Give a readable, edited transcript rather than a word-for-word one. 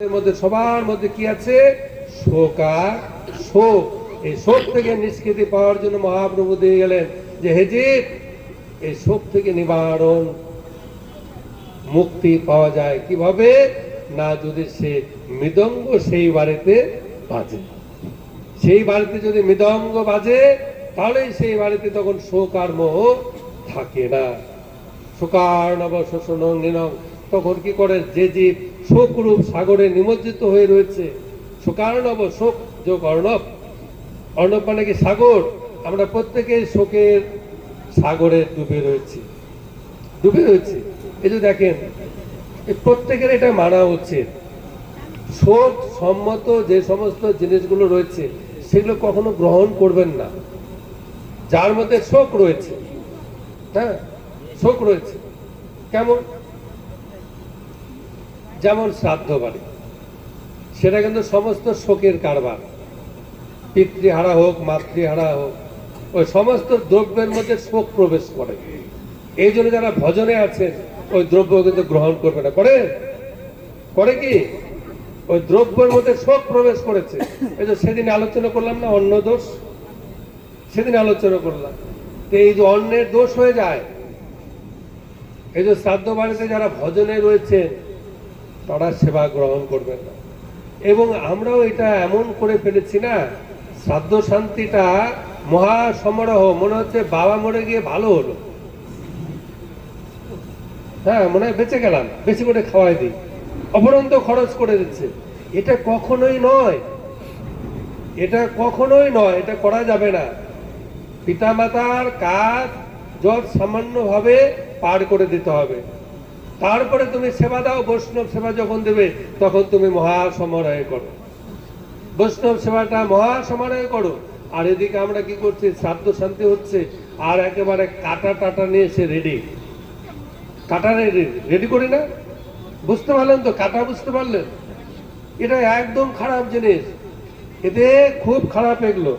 এর মধ্যে সবার মধ্যে কি আছে? শোক আর শোক। এই শোক থেকে নিষ্কৃতি পাওয়ার জন্য মহাপ্রভু দিয়ে গেলেন যে হে জীব, এই শোক থেকে নিবারণ মুক্তি পাওয়া যায় কিভাবে? না যদি সে মৃদঙ্গ সেই বাড়িতে বাজে, সেই বাড়িতে যদি মৃদঙ্গ বাজে তাহলে সেই বাড়িতে তখন শোক আর মোহ থাকে না। শোকার নব শোষণ নিনং, তখন কি করে? যে জীব শোকরূপ সাগরে নিমজ্জিত হয়ে রয়েছে, শোকার্ণব, শোক যোগ অর্ণব, অর্ণব মানে কি? সাগর। আমরা প্রত্যেকেই শোকের সাগরে ডুবে রয়েছি, ডুবে রয়েছি। এই যে দেখেন, প্রত্যেকের এটা মানা উচিত। শোক সম্মত যে সমস্ত জিনিসগুলো রয়েছে সেগুলো কখনো গ্রহণ করবেন না। যার মধ্যে শোক রয়েছে, হ্যাঁ শোক রয়েছে, কেমন? যেমন শ্রাদ্ধ বাড়ি, সেটা কিন্তু সমস্ত শোকের কারবার। পিতৃহারা হোক, মাতৃহারা হোক, ওই সমস্ত দ্রব্যের মধ্যে শোক প্রবেশ করে। এই জন্য যারা ভজনে আছেন ওই দ্রব্য কিন্তু গ্রহণ করবে না। করে করে কি? ওই দ্রব্যের মধ্যে শোক প্রবেশ করেছে। এই যে সেদিন আলোচনা করলাম না, অন্ন দোষ, সেদিন আলোচনা করলাম। এই যে অন্নের দোষ হয়ে যায়, এই যে শ্রাদ্ধ বাড়িতে যারা ভজনে রয়েছে তারা সেবা গ্রহণ করবেন না। এবং আমরাও এটা এমন করে ফেলেছি না, শ্রাদ্ধ শান্তিটা মহা সমারোহ, মনে হচ্ছে বাবা মরে গিয়ে ভালো হলো, হ্যাঁ মনে হয় বেঁচে গেলাম, বেশি করে খাওয়াই দিই, অপরন্ত খরচ করে দিচ্ছে। এটা কখনোই নয়, এটা কখনোই নয়, এটা করা যাবে না। পিতামাতার কাজ যত সামান্যভাবে পার করে দিতে হবে, তারপরে তুমি সেবা দাও। বৈষ্ণব সেবা যখন দেবে তখন তুমি মহা সমারোহে করো, বৈষ্ণব সেবাটা মহা সমারোহে করো। আর এদিকে আমরা কি করছি? শ্রাদ্ধ শান্তি হচ্ছে আর একেবারে কাটা টাটা নিয়ে এসে রেডি, কাটা রেডি করি না। বুঝতে পারলেন তো? কাটা বুঝতে পারলেন? এটা একদম খারাপ জিনিস, এতে খুব খারাপ এগুলো।